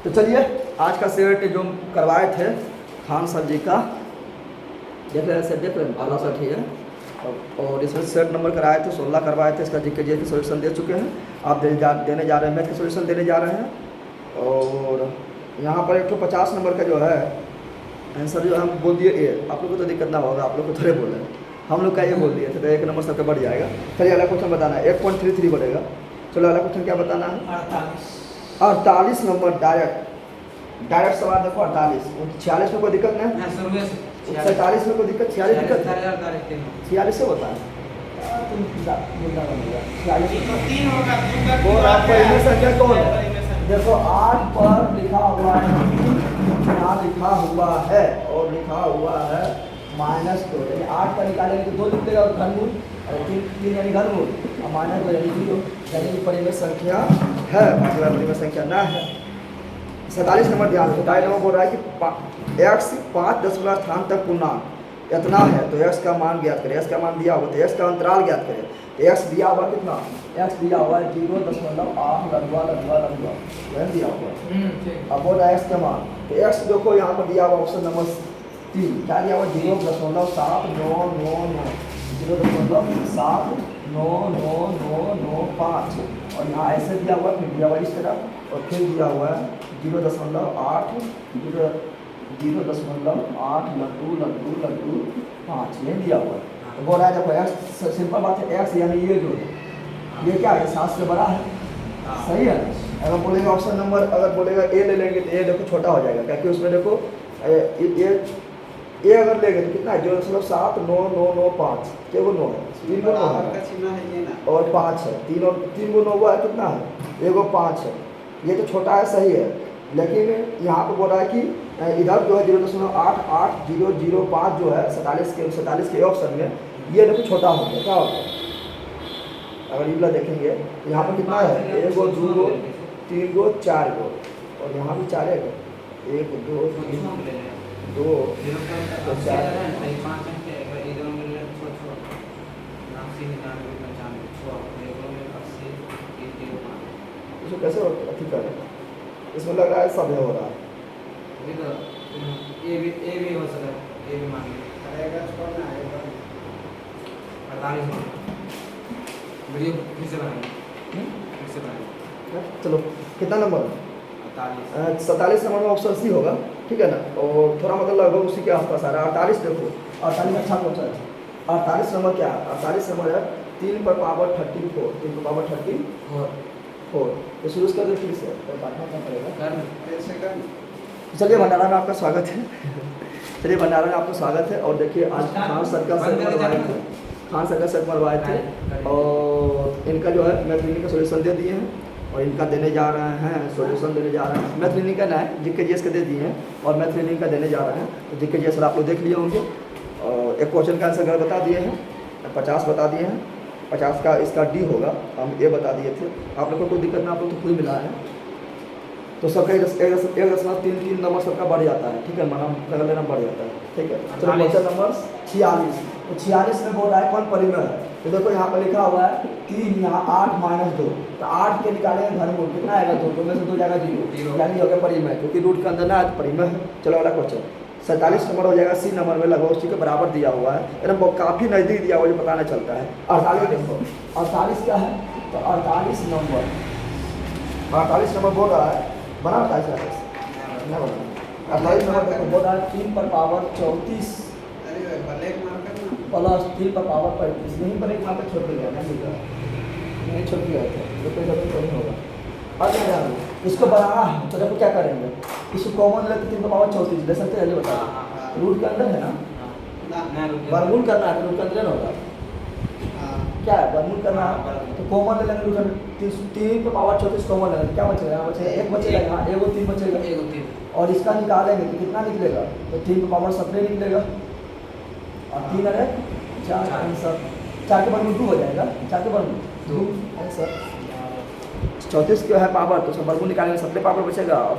तो चलिए आज का सेट जो करवाए थे खान सर जी का, देख रहे हैं सेट, देख रहे हैं पहला सेट ही है। और इसमें सेट नंबर कराए थे 16 करवाए थे। इसका जीके जी की सोल्यूशन दे चुके हैं, आप देने जा रहे हैं, मैथ की सोल्यूशन देने जा रहे हैं। और यहाँ पर 150 नंबर का जो है आंसर जो हम बोल दिए ए, आप लोग को तो दिक्कत ना होगा, आप लोग को थोड़े बोले, हम लोग का ये बोल दिए थे, तो 1 नंबर सबका बढ़ जाएगा। चलिए अगला क्वेश्चन बताना है, 1.33 बढ़ेगा। चलो अगला क्वेश्चन क्या बताना है? 48 नंबर डायरेक्ट सवाल देखो। 48 46 में कोई दिक्कत नहीं, 47 में कोई दिक्कत, 46 दिक्कत, 46 से होता है। संख्या कौन है? देखो 8 पर लिखा हुआ है, यहाँ लिखा हुआ है और लिखा हुआ है -2, यानी 8 पर निकालेंगे तो 2 निकलेगा घनमूल, और 3 यानी घनमूल, और -2 यानी 0, यानी कि परिमेय संख्या है, परिमेय संख्या ना है। 47 नंबर ध्यान रखो, 2 नंबर बोल रहा है कि x 5 दशमलव स्थान तक पूर्णांक इतना है तो x का मान ज्ञात करें। x का मान दिया हुआ तो x का अंतराल ज्ञात करें। तो x दिया हुआ कितना? x दिया हुआ है 0.8 लघुआ यह दिया हुआ है। अब बोल रहा है x का मान, तो x देखो यहाँ पर दिया हुआ ऑप्शन नंबर 3 क्या दिया हुआ? 0.7995 और यहाँ ऐसे दिया हुआ, फिर दिया हुआ इस तरह और फिर दिया हुआ है 0.8 लड्डू 5 ये दिया हुआ है। तो बोल रहा है देखो एक्स, सिंपल बात है, एक्स यानी ये जो है ये क्या है? 7 से बड़ा है, सही है। अगर बोलेगा ऑप्शन नंबर, अगर बोलेगा ए ले लेंगे तो ए देखो छोटा हो जाएगा, क्योंकि उसमें देखो ए अगर लेंगे तो कितना है? 0.7995 क्या वो 9 है, 3 को 9 है और 5 है, 3 को 9 हुआ है, कितना है? 1 को 5 है, ये तो छोटा है, सही है। लेकिन यहाँ पे बोल रहा है कि इधर जो है 0.88005 जो है 47 के ऑप्शन में, ये देखो छोटा हो गया, क्या हो गया? अगर ये वाला देखेंगे तो यहाँ पर कितना है? 1 गो 2 गो 3 गो 4 गो और यहाँ भी 4 है, 1 2 3 2 4 इसको कैसे अथी करें? इसमें लग रहा है सब हो रहा है, ए भी हो सकता है, ए भी मान लीजिए 48 वीडियो फिर से बनाएंगे। चलो कितना नंबर? 47 नंबर में ऑप्शन सी होगा, ठीक है ना। और थोड़ा मतलब लगभग उसी के आसपास आ रहा है। 48 देखो, 48 अच्छा क्वेश्चन है। 48 नंबर क्या है? 48 नंबर है 3 पर पावर 34, 3 पर पावर 34। तो शुरू कर दो फिर से, तो बांटना पड़ेगा। चलिए भंडारा में आपका स्वागत है। चलिए भंडारा में आपका स्वागत है। और देखिए आज खान सर का सेट मरवाए थे, खान सर का सेट मरवाए थे और इनका जो है मैथ का सोल्यूशन दे दिए हैं और इनका देने जा रहे हैं, सोल्यूशन देने जा रहे हैं। मैथ रीजनिंग का ना है, जीके जीएस का दे दिए हैं और मैथ रीजनिंग का देने जा रहे हैं। तो जीके जीएस आप लोग देख लिए होंगे और एक क्वेश्चन का आंसर बता दिए हैं, 50 बता दिए हैं, 50 का इसका डी होगा, हम ए बता दिए थे। आप लोग को कोई दिक्कत ना, आप लोग तो खुद मिला है, तो सबका 1.33 नंबर सबका बढ़ जाता है, ठीक है, माना लेना बढ़ जाता है, ठीक है। चलो क्वेश्चन नंबर 46, तो 46 में बोल रहा है कौन परिमेय है? तो देखो यहाँ पर लिखा हुआ है 3, यहाँ 8 - 2, तो 8 के निकालेंगे घनमूल, कितना आएगा? 2 में से 2 जाएगा 0, यानी हो गया परिमेय, क्योंकि रूट के अंदर ना है परिमेय है। चलो अगला क्वेश्चन 47 नंबर हो जाएगा, सी नंबर में लगभग उसी के बराबर दिया हुआ है, एकदम काफ़ी नज़दीक दिया हुआ जो पता नहीं चलता है। 48 देखो, 48 क्या है? तो 48 नंबर बोल रहा है, बना होता है 48 नंबर देखो बोल रहा है 3 पर पावर 34 प्लस 3 पर पावर 35, यहीं पर एक मात्र छोड़ गया, नहीं छोड़ गया था, तो नहीं होगा। और क्या जान इसको बनाना है, तो देखो क्या करेंगे, इसको कॉमन लेते 3 पर पावर 34 ले सकते हैं, बता रूट के अंदर है ना, वर्गमूल करना है, रूट के अंदर होगा, क्या है वर्गमूल करना है, तो कॉमन ले लेंगे, 3 पर पावर 34 कॉमन लेंगे, क्या बचेगा? यहाँ बचेगा 1 बचेगा, यहाँ 1 और 3 बचेगा, और इसका निकालेंगे तो कितना निकलेगा? तो 3 पर पावर 17 निकलेगा और 3 अरे 4 आंसर, 4 के वर्गमूल 2 हो जाएगा, 4 के वर्गमूल 2 आंसर। 34 का है पावर, तो सब वर्गमूल निकालेंगे, 17 पावर बचेगा और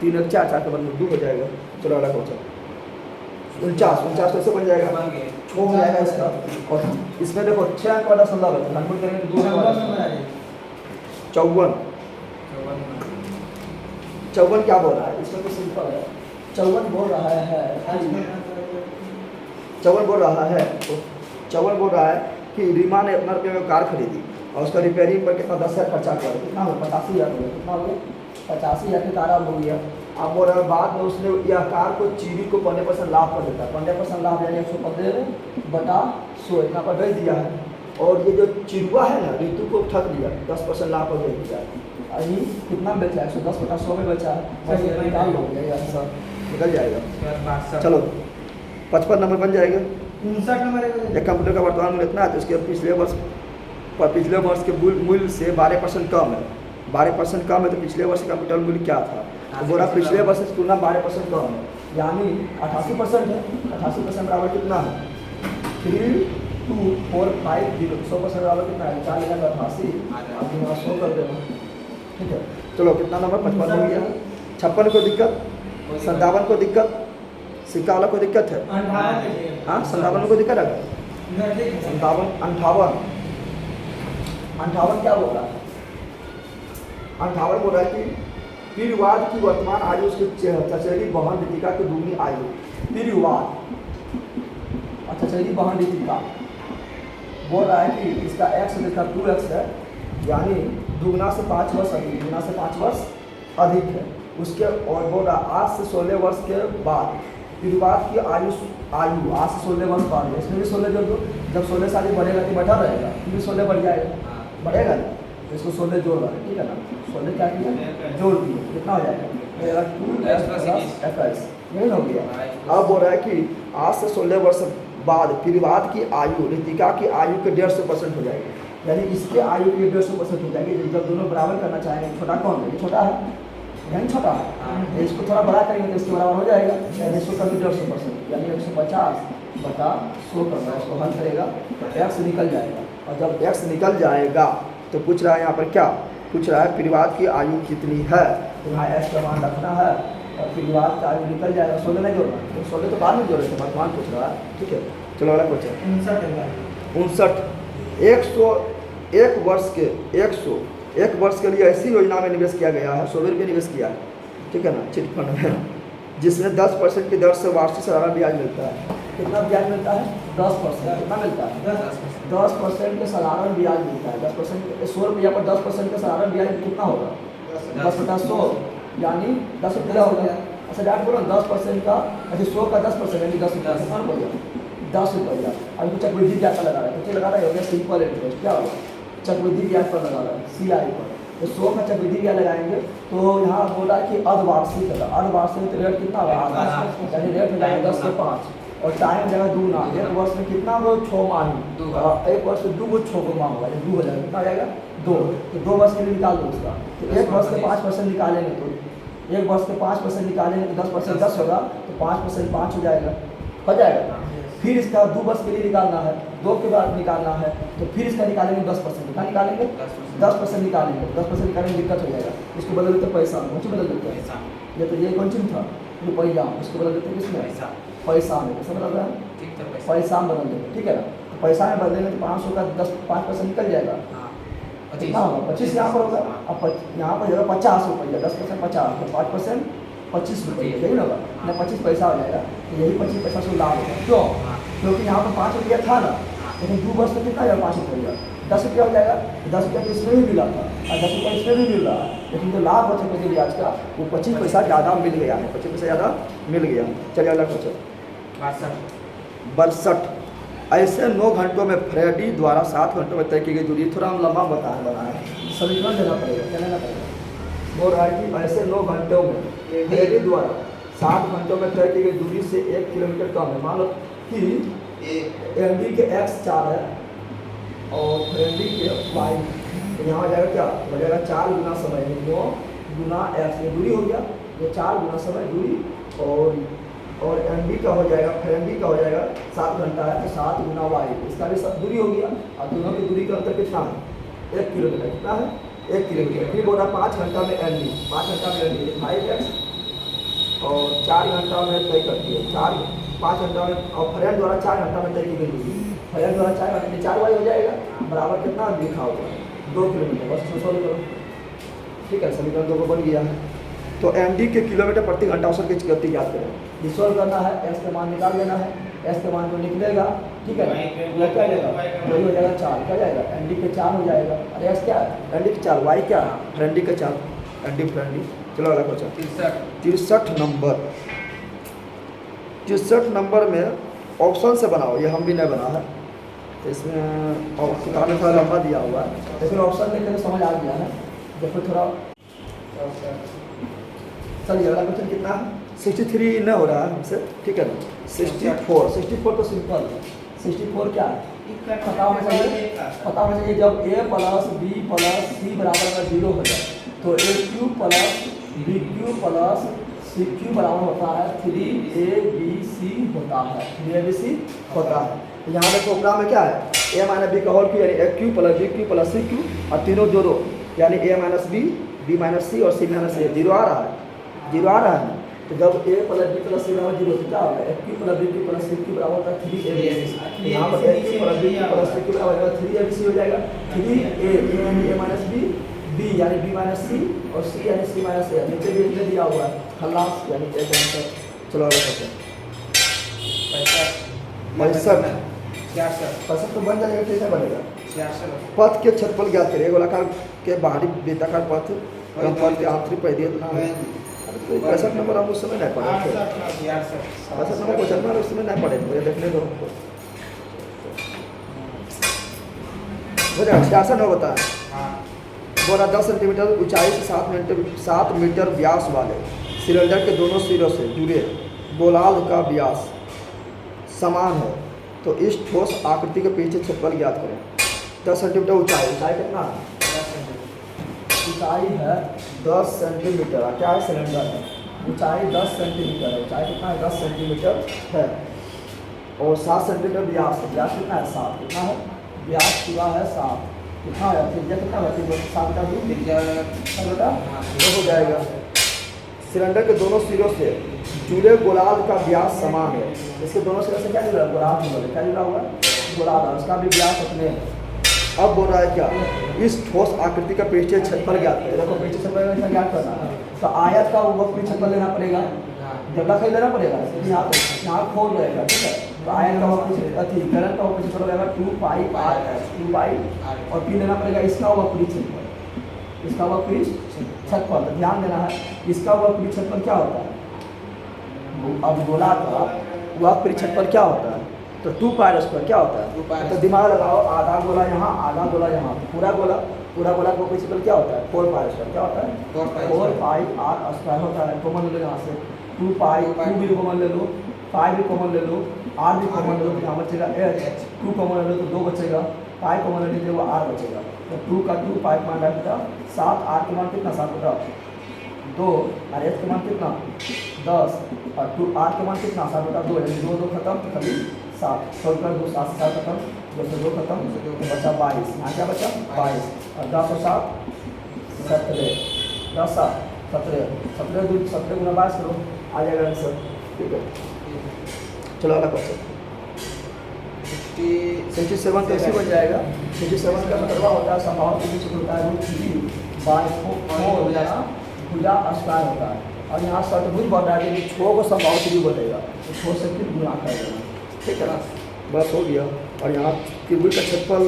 3 और 4 के वर्गमूल 2 हो जाएगा। चलो अगला क्वेश्चन 49 कैसे बन जाएगा? वो हो जाएगा इसका, और इसमें देखो 6 अंक वाला दशमलव है, घनमूल करेंगे 2 54 54 क्या बोल रहा है, इसमें तो सिंपल है। 54 बोल रहा है, 54 बोल रहा है, तो 54 बोल रहा है कि रीमा ने अपना रुपये में कार खरीदी और उसका रिपेयरिंग पर कितना 10,000 खर्चा किया, कितना हो 85,000 हो गया, कितना हो गया 85,000 की कार अब हो गया। अब बोल रहा बाद में उसने यह कार को चीनी को 15% लाभ कर देता है, 15% लाभ यानी 115/100 इतना पर बेच दिया है। और ये जो चिड़ुआ है ना ऋतु को ठग दिया, 10% लाभ पर बेच दिया। अभी कितना बेचा है, 110/100 में बेचा है, बस ये निकाल लो सब निकल जाएगा। चलो 55 नंबर बन जाएगा। 59 नंबर एक कंप्यूटर का वर्तमान मूल्य इतना है तो इसके पिछले वर्ष के मूल्य से 12% कम है, 12% कम है तो पिछले वर्ष का कंप्यूटर मूल्य क्या था, तो बोला पिछले वर्ष से तुलना 12% कम है, यानी 88% है। 88% बराबर कितना है 3245 100% बराबर कितना है 4,88। अभी यहाँ 100 कर देना, ठीक है। चलो कितना नंबर 55 हो गया। 56 को दिक्कत, 57 को दिक्कत, सिक्का वाला को दिक्कत है, हाँ 57 को दिक्कत है। 58 क्या बोल रहा है, 58 बोल रहा है कि पीढ़वाद की वर्तमान आयु उसके चचेरी बहन रीतिका की दुगनी आयु। पीढ़वाद चचेरी बहन रीतिका बोल रहा है कि इसका x इसका 2x है, यानी दुगना से 5 वर्ष अधिक, दुगना से 5 वर्ष अधिक है उसके। और बोल रहा आज से 16 वर्ष के बाद पीढ़वाद की आयु आज से 16 वर्ष बाद है, इसमें भी 16 जोड़ दो, जब 16 साल बढ़ेगा तो बैठा रहेगा, फिर भी 16 बढ़ जाएगा, बढ़ेगा ना, तो इसको 16 जोड़ रहा है, ठीक है ना। 16 क्या किया जोड़ दिए, कितना हो जाएगा 2x+21 नहीं हो गया। अब बोल रहा है कि आज से 16 वर्ष बाद पीढ़वाद की आयु ऋतिका की आयु के 150% हो जाएगी, यानी इसके आयु की 150% हो जाएगी। जब दोनों बराबर करना चाहेंगे, छोटा कौन है, ये छोटा है, यही छोटा है, इसको थोड़ा बड़ा करेंगे तो इसके बराबर हो जाएगा, यानी इसको कभी 150% यानी 150/100 करना, इसको हल करेगा तो x निकल जाएगा। और जब x निकल जाएगा तो पूछ रहा है यहाँ पर क्या पूछ रहा है, पीढ़वाद की आयु कितनी है, तो यहाँ x का मान रखना है और पीढ़वाद का आयु निकल जाएगा। 16 नहीं जोड़ना, तो 16 तो बाद में जोड़े थे, वर्तमान पूछ रहा है, ठीक है। चलो अगला क्वेश्चन 59 101 वर्ष के लिए ऐसी योजना में निवेश किया गया है, 100 रुपये निवेश किया है, ठीक है ना, चिट फंड में, जिसमें 10% की दर से वार्षिक सालाना ब्याज मिलता है। कितना ब्याज मिलता है 10%, कितना मिलता है 10% के सालाना ब्याज मिलता है। 10% 100 रुपया पर 10% का सालाना ब्याज कितना होगा 10/100 यानी 10 रुपया होगा। अच्छा डाट बोलो 10% का, अच्छा 100 का 10% यानी 10 रुपया, कितना हो गया 10 रुपया। अभी चक्रवृद्धि ब्याज पर लगा रहा है, तो लगा रहा है हो गया सिंपल इंटरेस्ट, क्या होगा चक्रवृद्धि ब्याज पर लगा रहा है CI पर, तो 100 का चक्रवृद्धि ब्याज लगाएंगे तो यहाँ बोला कि अर्धवार्षिक है, अर्धवार्षिक तो रेट कितना होगा, यानी रेट हो जाएगा 10 से 5 और टाइम जाएगा 2 ना, एक वर्ष में कितना हो 6 माह, एक वर्ष में 2 6 माह होगा, 2 हो जाएगा, कितना आ जाएगा 2, तो 2 वर्ष के लिए निकाल दो उसका, तो एक वर्ष के 5% निकालेंगे तो एक वर्ष के 5% निकालेंगे तो 10% 10 होगा, तो 5% 5 हो जाएगा, हो जाएगा। फिर इसका 2 वर्ष के लिए निकालना है, 2 के बाद निकालना है, तो फिर इसका निकालेंगे 10%, कितना निकालेंगे 10% निकालेंगे, 10% निकालने में दिक्कत हो जाएगा, इसको बदल देते पैसा, कौन सी बदल देते हैं, ये तो ये कौन चीज था रुपया, इसको बदल देते किसमें पैसा में, कैसे बदल रहा है पैसा में बदल देंगे, ठीक है ना। तो पैसा में बदलेंगे तो 500 का 5% निकल जाएगा, कितना होगा 25 यहाँ पर होगा, अब यहाँ पर जाएगा 50 रुपया, 10% 50 तो 5% 25 रुपये, यही ना होगा ना, 25 पैसा हो जाएगा, तो यही 25 पैसा से लाभ होगा। क्यों, क्योंकि यहाँ पर 5 रुपया था ना, लेकिन 2 वर्ष में कितना जाएगा 5 रुपया, 10 रुपया हो जाएगा, 10 रुपया तो इसमें भी मिला था और 10 रुपया इसमें भी मिल रहा है, लेकिन जो लाभ हो चक्कर ब्याज का वो 25 पैसा ज़्यादा मिल गया है, 25 पैसा ज़्यादा मिल गया। चलिए अगला क्वेश्चन 62 ऐसे 9 घंटों में फ्रेडी द्वारा 7 घंटों में तय की गई दूरी, थोड़ा हम लंबा बना है, समीकरण देना पड़ेगा, क्या लेना पड़ेगा, बोल रहा है कि ऐसे 9 घंटों में फ्रेडी द्वारा 7 घंटों में तय की गई दूरी से 1 किलोमीटर कम है। मान लो कि एमडी के x 4 है और फ्रेडी के y, तो यहाँ हो जाएगा क्या हो जाएगा 4 गुना समय, 9 गुना x, ये दूरी हो गया, ये 4 गुना समय दूरी, और एमडी का हो जाएगा फ्रेडी का हो जाएगा 7 घंटा है तो 7 गुना y, इसका भी सब दूरी हो गया, और दोनों की दूरी का अंतर कितना है 1 किलोमीटर, कितना है 1 किलोमीटर। फिर बोला 5 घंटा में एमडी, 5 घंटा में एमडी 5x और 4 घंटा में तय करती है, 5 घंटा में, और फ्रेंड द्वारा 4 घंटा में तय की गई दूरी, फ्रेंड द्वारा 4 घंटे में 4y हो जाएगा, बराबर कितना लिखा होगा 2 किलोमीटर, बस इसको सॉल्व करो, ठीक है, समीकरण 2 को बन गया है। तो एमडी के किलोमीटर प्रति घंटा औसत की गति ज्ञात करें। रिसोल्व करना है, एस का मान निकाल देना है, एस के मान जो निकलेगा, ठीक है ना, वह क्या जाएगा, वही हो जाएगा 4, क्या जाएगा, एनडी के 4 हो जाएगा। अरे एस क्या है, एनडी के 4, वाई क्या है, एनडी के 4, एनडी फ्रेंडी। चलो अगला क्वेश्चन 63 नंबर। 63 नंबर में ऑप्शन से बनाओ, ये हम भी नहीं बना है, तो इसमें और किताब में थोड़ा लंबा दिया हुआ है, लेकिन ऑप्शन लिखने में समझ आ गया है। देखो थोड़ा, चलिए अगला क्वेश्चन कितना है, 63 न हो रहा है हमसे, ठीक है ना, 64 तो सिंपल है। 64 क्या है, पता होना चाहिए, पता होना चाहिए जब a plus B plus C बराबर अगर 0 हो जाए तो A cube plus B cube plus C cube बराबर होता है 3abc होता है, 3abc होता है। तो यहाँ देखो प्रोग्राम में क्या है, a माइनस बी का होल क्यू यानी A cube plus B cube plus C cube, और तीनों जोड़ो यानी a minus B minus C और सी माइनस ए, 0 आ रहा है, 0 आ रहा है। तो जब a plus B plus C बराबर 0 तो क्या होगा, A cube plus B cube plus C cube बराबर होता है 3abc। यहाँ पर A cube plus B cube plus C cube बराबर 3abc हो जाएगा। 3a यानी a माइनस बी यानी बी माइनस सी और सी यानी सी माइनस ए, नीचे भी इसलिए दिया हुआ है खल्लास यानी एक आंसर। चलो अगला क्वेश्चन 65 तो बन जाएगा, कैसे बनेगा, पथ के क्षेत्रफल ज्ञात करिए। गोलाकार के बाहरी वृत्ताकार पथ एवं पथ के आंतरिक परिधि। 65 नंबर हम उस समय नहीं पढ़े थे, 65 नंबर क्वेश्चन में उस समय नहीं पढ़े थे, मुझे देखने दो हमको हो जाएगा। 66 नंबर बताया, बोला 10 सेंटीमीटर ऊंचाई से 7 मीटर व्यास वाले सिलेंडर के दोनों सिरों से जुड़े गोलार्ध का व्यास समान है, तो इस ठोस आकृति के पीछे क्षेत्रफल ज्ञात करें। 10 सेंटीमीटर ऊंचाई कितना है, ऊंचाई है 10 सेंटीमीटर, क्या है, सिलेंडर है, ऊंचाई 10 सेंटीमीटर है, ऊंचाई कितना है 10 सेंटीमीटर है, और 7 सेंटीमीटर व्यास है, व्यास कितना है 7, कितना है व्यास पूरा है 7, कितना है त्रिज्या कितना है 7 का 2 बेटा हो जाएगा। सिलेंडर के दोनों सिरों से जुड़े गोलार्ध का व्यास समान है, इसके दोनों सिरों से क्या जुड़ा है, गोलार्ध जुड़ा है, क्या जुड़ा हुआ है गोलार्ध, उसका भी व्यास अपने। अब बोल रहा है क्या, इस ठोस आकृति का पृष्ठीय क्षेत्रफल ज्ञात करें। देखो पृष्ठीय क्षेत्रफल ज्ञात करना है तो आयत का वक्री क्षेत्रफल लेना पड़ेगा, जबला कहीं लेना पड़ेगा, यहाँ खोल रहेगा, ठीक है, तो आयत का वक्री गलत का वक्री क्षेत्रफल रहेगा 2 पाई r s 2 पाई, और फिर लेना पड़ेगा इसका वक्री क्षेत्रफल, इसका वक्री क्षेत्रफल। तो ध्यान देना है इसका वक्री क्षेत्रफल क्या होता है, अब गोला का वक्री क्षेत्रफल क्या होता है, तो 2 पाई स्क्वायर क्या होता है, तो दिमाग लगाओ, आधा गोला यहाँ आधा गोला यहाँ, पूरा गोला का प्रिंसिपल क्या होता है 4 पाई स्क्वायर, क्या होता है 4 पाई r स्क्वायर होता है। कॉमन ले लो यहाँ से 2 पाई, 2 भी कॉमन ले लो, 5 भी कॉमन ले लो, r भी कॉमन ले लो, यहाँ बचेगा h, 2 कॉमन ले लो तो 2 बचेगा, पाई कॉमन ले लीजिए वो r बचेगा, तो 2 का 2 पाई का मान बेटा 7, r के मान कितना 7 बेटा 2, और h के मान कितना 10, और 2 r के मान कितना 7 बेटा 2, यानी 2 खत्म खाली 7, 100 कर 2 7 से 7 खत्म, 2 से 2 खत्म, तो बचा 22, यहाँ क्या बचा 22, और 10 और 7 17, 10 7 17, 17 गुना 22 करो आ जाएगा आंसर, ठीक है। चलो अगला क्वेश्चन 67 कैसे बन जाएगा, 67 का मतलब होता है संभाव के बीच होता है √3/4 भुजा स्क्वायर होता है, और यहाँ षटभुज बन रहा है कि 6 को संभाव 3 बनेगा, तो 6 से फिर गुणा कर देना, ठीक है ना, बस हो गया। और यहाँ त्रिभुज का क्षेत्रफल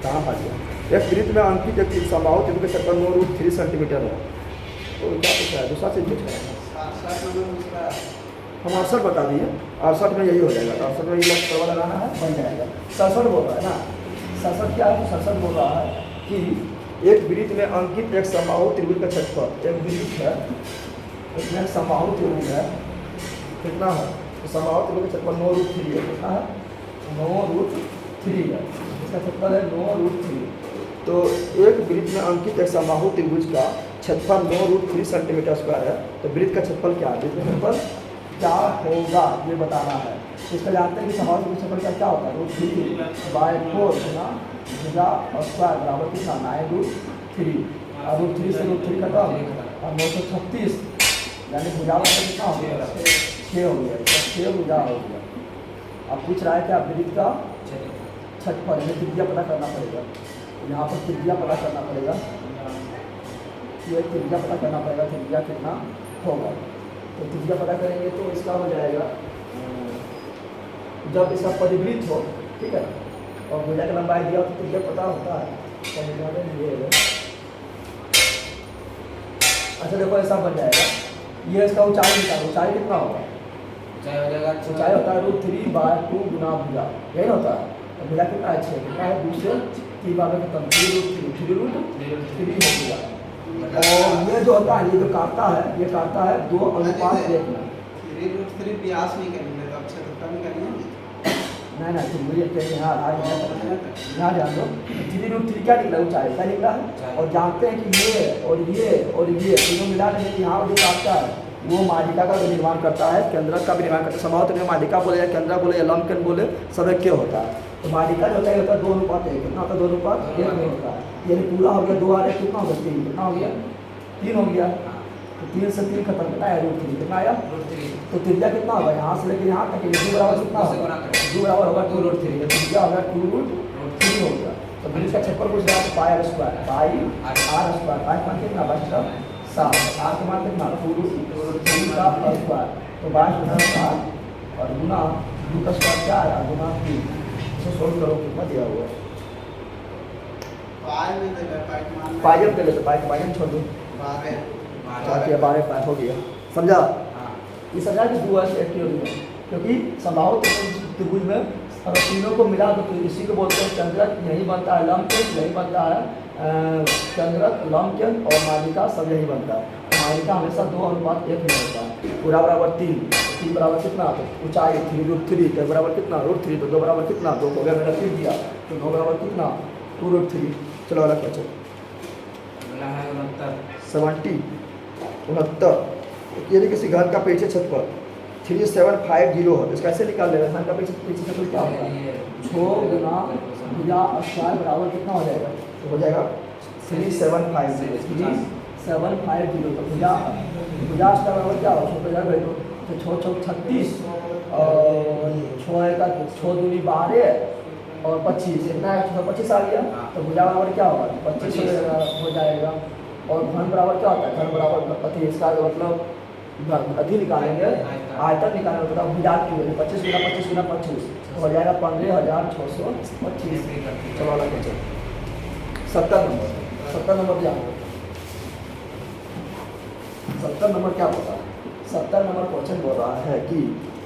कहाँ आ गया, एक वृत्त में अंकित एक संभाव त्रिभुज का क्षेत्रफल 9√3 सेंटीमीटर है, तो क्या पूछा है, दूसरा चीज पूछा है, हम 68 बता दिए, 68 में यही हो जाएगा, 68 में ये करवा लगाना है बन जाएगा। 67 बोल रहा है ना, 67 क्या है, 67 बोल रहा है कि एक वृत्त में अंकित एक समबाहु त्रिभुज का क्षेत्रफल, एक वृत्त है इसमें समबाहु त्रिभुज है, कितना है, तो समबाहु त्रिभुज का क्षेत्रफल 9√3 है, कितना है 9√3 है, इसका क्षेत्रफल है 9√3। तो एक वृत्त में अंकित एक समबाहु त्रिभुज का क्षेत्रफल 9√3 सेंटीमीटर स्क्वायर है, तो वृत्त का क्षेत्रफल क्या है, वृत्त का क्षेत्रफल क्या होगा ये बताना है। इसका जानते हैं कि समबाहु त्रिभुज का क्षेत्रफल क्या होता है, √3/4 गुना भुजा स्क्वायर बराबर कितना 9√3, और √3 से √3 खत्म, और 936 यानी भुजा बराबर कितना हो गया 6 हो गया, 6 भुजा हो गया। अब पूछ रहा है कि आप वृत्त का क्षेत्रफल यानी त्रिज्या पता करना पड़ेगा, यहाँ पर त्रिज्या पता करना पड़ेगा, ये त्रिज्या पता करना पड़ेगा, त्रिज्या कितना होगा। तो त्रिज्या पता करेंगे तो इसका हो जाएगा जब इसका परिवृत्त हो, ठीक है, और भुजा की लंबाई दिया तो त्रिज्या पता होता है। अच्छा देखो ऐसा बन जाएगा, ये इसका ऊंचाई निकालो, ऊंचाई कितना होगा, ऊंचाई हो जाएगा, ऊंचाई होता है √3/2 गुना भुजा, यही होता है। तो भुजा कितना है 6, कितना है 2 से 3 भाग में खत्म, 3√3 हो गया। और ये जो होता है, ये जो काटता है, ये काटता है 2:1 में। 3√3 व्यास नहीं करेंगे तो अच्छा तो कम करेंगे। नहीं तो मुझे यहाँ ध्यान दो, 3√3 क्या निकला, ऊंचाई क्या निकला है। और जानते हैं कि ये और ये तीनों मिला लेंगे कि यहाँ जो काटता है वो मालिका का भी निर्माण करता है, केंद्रक का भी निर्माण करता है। संभवतः में मालिका बोले या केंद्रक बोले या लंबकेंद्र बोले, सब एक होता है। तो मालिका जो होता है 2:1, कितना होता है 2:1 में होता है। यानी पूरा हो गया 2 आ रहा, कितना हो गया 3, कितना हो गया 3 हो गया। तो 3 से 3 खत्म, कितना है √3, कितना आया। तो त्रिज्या कितना होगा यहाँ से लेकर यहाँ तक, 2 बराबर कितना होगा, 2 बराबर होगा 2√3, तो त्रिज्या होगा 2√3 हो गया। तो ब्रिज का क्षेत्रफल पूछ रहा है, पाई r स्क्वायर, पाई मान कितना बचता 7, r के मान कितना 2√3 का स्क्वायर, तो 22 और गुना 2 का स्क्वायर क्या आया, गुना 3। इसे सोल्व करो, कितना दिया हुआ है, पाई में देगा, पाई हम ले लेते, पाई हम छोड़ दो, 12 पाई हो गया, समझा। ये समझा कि डुअल एक्टिव है, क्योंकि संभावित त्रिभुज में अगर तीनों को मिला तो इसी को बोलते हैं केंद्रक, यही बनता है लंबकेंद्र, यही बनता है केंद्रक, लंबकेंद्र और मालिका सब यही बनता है। मालिका हमेशा 2:1 में होता है। पूरा बराबर 3 बराबर कितना, तो ऊंचाई 3√3, तो बराबर कितना √3, तो 2 बराबर कितना 2 हो गया, मैंने फिर दिया तो 2 बराबर कितना 2√3। चलो अलग बच्चों, 69 यानी किसी घर का पीछे छत पर 3750 है, इसका कैसे निकाल लेगा, घर का पीछे छत पर क्या होगा, 6 गुना भुजा स्क्वायर बराबर कितना हो जाएगा, तो हो जाएगा 3750, 3750। तो भुजा स्क्वायर बराबर क्या होगा, 6 तो 36 और 6 दूनी 12 और 25, इतना 125 आ गया। तो भुजा बराबर क्या होगा 25 हो जाएगा। और घन बराबर क्या होता है, घन बराबर अति, इसका मतलब अति निकालेंगे, आयतन निकालेंगे, मतलब भुजा की वजह 25 गुना 25 गुना 25 तो हो जाएगा 15,625। चलो अलग बच्चों 70 नंबर क्या होगा, 70 नंबर क्या होता है, 70 नंबर क्वेश्चन बोल रहा है कि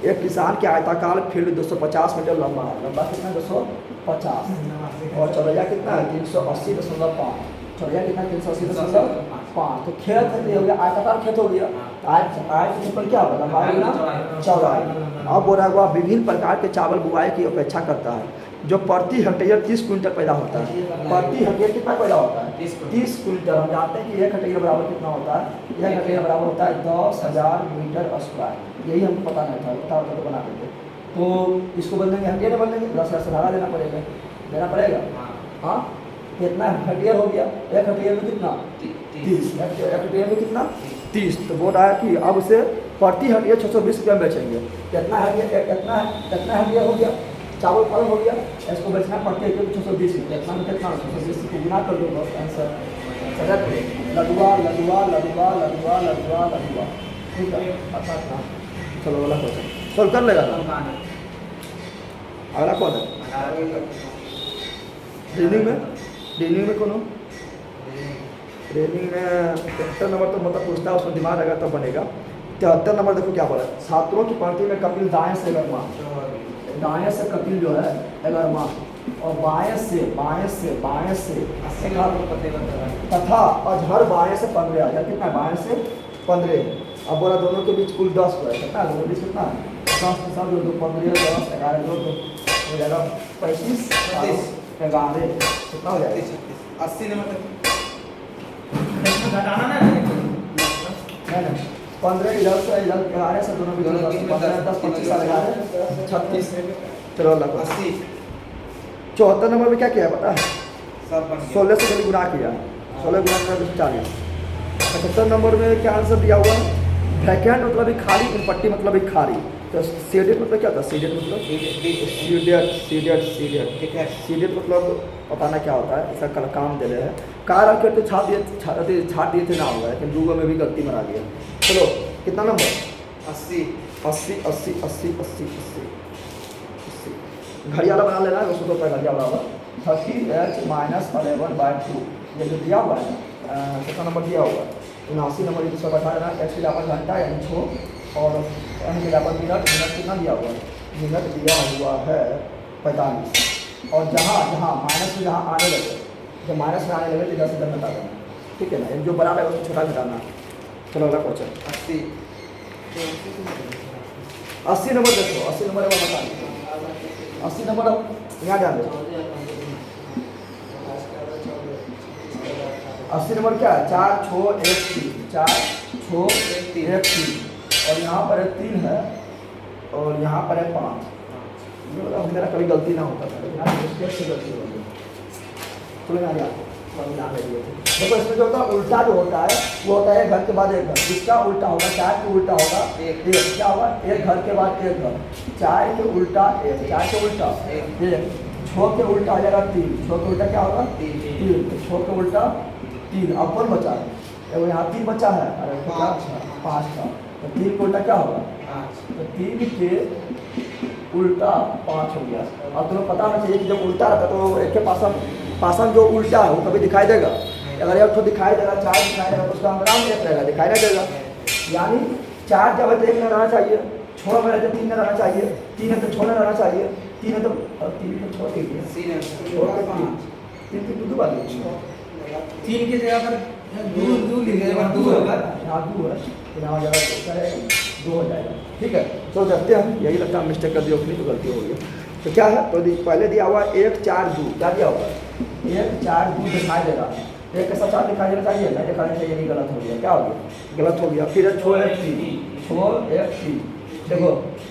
एक किसान के आयताकार फील्ड 250 मीटर लंबा है, लंबा कितना 250 और चौड़ाई कितना है 380.5, चौड़ाई कितना 380.5। तो खेत है हो गया, आयताकार खेत हो गया, आयत पर क्या होगा लंबाई ना चौड़ाई। अब बोला हुआ विभिन्न प्रकार के चावल बुआई की अपेक्षा करता है, जो प्रति हेक्टेयर 30 क्विंटल पैदा होता है। प्रति हेक्टेयर कितना पैदा होता है 30 क्विंटल। हम जानते हैं कि 1 हेक्टेयर बराबर कितना होता है, 1 हेक्टेयर बराबर होता है 10,000 मीटर स्क्वायर। यही हमको पता नहीं था, पता होता तो बना देते। तो इसको बदलेंगे, हेक्टेयर में बदलेंगे, 10,000 से भाड़ा देना पड़ेगा। हाँ कितना हेक्टेयर हो गया, 1 हेक्टेयर में कितना 30, हेक्टेयर में कितना 30। तो बोल रहा है कि अब उसे प्रति हेक्टेयर 620 रुपये में बेचेंगे। कितना हेक्टेयर हो गया, चावल उत्पादन हो गया, इसको बेचना प्रति हेक्टेयर 620 रुपये। इतना में कितना 620 को गुना कर दो, बस आंसर लडुआ। ठीक है, अच्छा चलो वाला क्वेश्चन सोल्व कर लेगा। अगला कौन है ट्रेनिंग में कौन हो, ट्रेनिंग में 73 नंबर तो मतलब पूछता है, उसमें दिमाग अगर तब बनेगा। 73 नंबर देखो क्या बोला, छात्रों की पंक्ति में कपिल दाएं से कपिल जो है 11वां और बाएं से तथा अजहर बाएं से 15 अजहर कितना है बाएं से 15। अब बोला दोनों के बीच कुल 10 है, कितना दोनों के बीच कितना है 10 के साथ 2 15 10 11 2 हो जाएगा 35 11 कितना हो जाएगा 80 नंबर तक घटाना नहीं 15 इधर से इधर 11 से दोनों 10 25 11 36। चलो अल्लाह 80 74 नंबर में क्या किया है पता है, सब बन गया 16 से खाली गुना किया, 16 गुना 40। 75 नंबर में क्या आंसर दिया हुआ है, वैकेंट मतलब एक खाली, इनपट्टी मतलब एक खाली। तो सीडेड मतलब क्या था, सीडेड मतलब सीडेड ठीक है सीडेड मतलब बताना क्या होता है। इसका कल काम दे रहे हैं कार आके तो छाप दिए थे ना होगा, लेकिन दूगो में भी गलती बना दिया। चलो कितना नंबर 80 80 80 80 80 80 घड़ियाला बना लेना है, उसको तो घड़िया बराबर 30h माइनस 11/2 ये जो दिया हुआ है कितना नंबर दिया हुआ है 79 नंबर, इसको बैठा लेना। x के बराबर घंटा यानी 6 और n के बराबर मिनट कितना दिया हुआ है, मिनट दिया हुआ है 45। और जहाँ जहाँ माइनस में जहाँ आने लगे, जब माइनस में आने लगे तो 10 घटा देना, ठीक है ना। जो बड़ा लगे उसको छोटा घटाना। चलो अगला क्वेश्चन 80 नंबर देखो, 80 नंबर एक बार बता दो 80 नंबर अब यहाँ ध्यान दो। 80 नंबर क्या है 4 6 1 3 4 6 1 3 और यहाँ पर 3 है और यहाँ पर है 5। मेरा कभी गलती ना होता था, यहाँ मिस्टेक से गलती हो गई। चलो यहाँ देखो इसमें जो होता है उल्टा जो होता है वो होता है घर के बाद एक घर, जिसका उल्टा होगा 4 के उल्टा होगा एक, क्या होगा एक घर के बाद एक घर, 4 के उल्टा एक, 4 के उल्टा एक, 6 के उल्टा आ जाएगा 3, 6 के उल्टा क्या होगा 3, 6 के उल्टा 3। अब कौन बचा है, यहाँ 3 बचा है अरे 5 का, तो 3 के उल्टा क्या होगा 5, तो 3 के उल्टा 5 हो गया। अब तुम्हें पता होना चाहिए कि जब उल्टा रहता तो एक के पासन जो उल्टा है वो कभी दिखाई देगा, अगर एक तो दिखाई देगा 4 दिखाई देगा तो उसका अंतराल एक रहेगा, दिखाई नहीं देगा। यानी 4 जब है तो 1 में रहना चाहिए, 6 में रहते 3 में रहना चाहिए, 3 है तो 6 में रहना चाहिए, 3 है तो 3 को छोड़ के 3 की 2 बार 3 की जगह पर 2 लिखेगा, 2 होगा, यहाँ 2 है तो यहाँ जगह 2 हो जाएगा, ठीक है। तो देखते हैं, यही लगता है मिस्टेक कर दी अपनी तो गलती हो गई। तो क्या है तो पहले दिया हुआ 1 4 2, क्या दिया हुआ 1 4 2 दिखाई दे रहा है, 1 के साथ 4 दिखाई देना चाहिए, नहीं दिखाना चाहिए, नहीं गलत हो गया, क्या हो गया गलत हो गया। फिर 6 1 3 देखो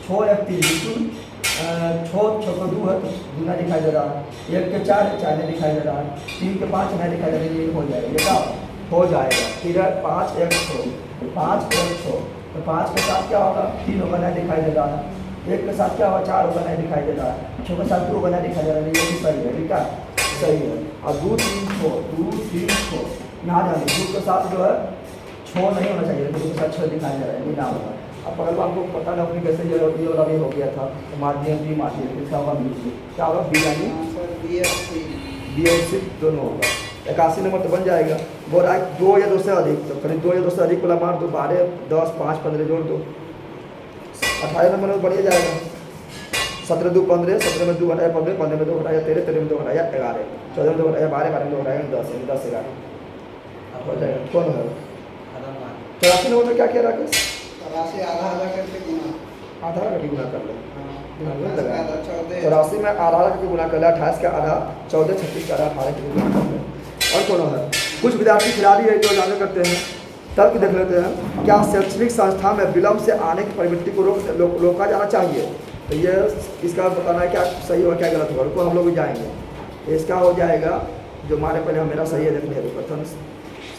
6 1 3 बिल्कुल 6 को 2 है तो दूना दिखाई दे रहा है, 1 के 4 4 नहीं दिखाई दे रहा है, 3 के 5 नहीं दिखाई दे रहा है, ये हो जाएगा, ये क्या हो जाएगा। फिर 5 1 6 5 1 6 तो 5 के साथ क्या होगा 3 होगा, नहीं दिखाई दे रहा है, 1 के साथ क्या होगा 4 होगा, नहीं दिखाई दे रहा है, 6 के साथ 2 होगा, नहीं दिखाई दे रहा है, ये भी सही है, ठीक है सही है। और 2 3 6 यहाँ जाने 2 के साथ जो है 6 नहीं होना चाहिए, 2 के साथ 6 दिखाई दे रहा है, ये ना होगा। अब पकड़ लो, आपको पता नहीं अपनी कैसे ये वाला भी हो गया था, तो माध्यम भी माध्यम इसका होगा बी, क्या होगा बी यानी बी दोनों होगा। 81 नंबर तो बन जाएगा। बोल रहा है 2 या 2 से अधिक, तो करीब 2 या 2 से अधिक वाला मार दो, 12 10 5 15 जोड़ दो, 18 नंबर में बढ़िया जाएगा। 17 2 15, 17 में 2 घटाया 15, 15 में 2 घटाया 13, 13 में 2 घटाया 11, 14 में 2 घटाया 12, 12 में 2 घटाया 10, 10 11 हो जाएगा। कौन है 84 नंबर में क्या किया राकेश, आधा करके गुना, आधा करके गुना कर लो, 84 में आधा करके गुना कर ले, 28 का आधा 14, 36 का आधा 18 करके गुना कर ले। और कौन है कुछ विद्यार्थी खिलाड़ी है जो जाने करते हैं, तर्क देख लेते हैं। क्या शैक्षणिक संस्था में विलम्ब से आने की प्रवृत्ति को रोका जाना चाहिए, तो ये इसका बताना है क्या सही होगा क्या गलत होगा, रुको हम लोग भी जाएंगे। इसका हो जाएगा जो हमारे पहले मेरा सही है देखने हैं, प्रथम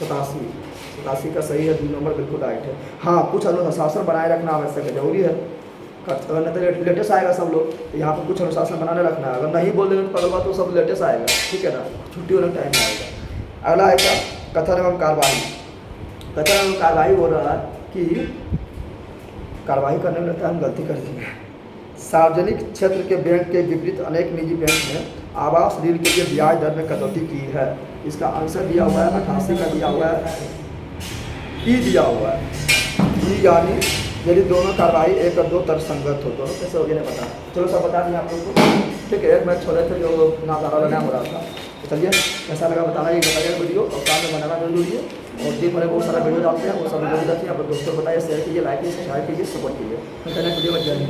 87 का सही है, 2 नंबर बिल्कुल राइट है। हाँ कुछ अनुशासन बनाए रखना आवश्यक है, जरूरी है, अगर नहीं तो लेटेस्ट आएगा सब लोग, तो यहाँ पर कुछ अनुशासन बनाने रखना है, अगर नहीं बोल देंगे तो पगलवा तो सब लेटेस्ट आएगा, ठीक है ना, छुट्टी वाला टाइम आएगा। अगला है क्या कथन एवं कार्रवाई, कथन एवं कार्रवाई हो रहा है कि कार्रवाई करने में लगता है हम गलती कर दी है। सार्वजनिक क्षेत्र के बैंक के विपरीत अनेक निजी बैंक ने आवास ऋण के लिए ब्याज दर में कटौती की है। इसका आंसर दिया हुआ है 88 का दिया हुआ है, ई दिया हुआ है, ई यानी यदि दोनों कार्रवाई 1 और 2 तर्कसंगत हो, दोनों कैसे हो गया नहीं पता, चलो सब बता दें आप लोगों को, ठीक है। एक मैच छोड़े थे जो नाजारा बनाया हो रहा था, तो चलिए कैसा लगा बताना, ये बताइए वीडियो और काम में बनाना जरूरी है। और दिन भर बहुत सारा वीडियो डालते हैं, वो सब वीडियो देखिए, आप दोस्तों को बताइए, शेयर कीजिए, लाइक कीजिए, सब्सक्राइब कीजिए, सपोर्ट कीजिए। इंटरनेट वीडियो में जल्दी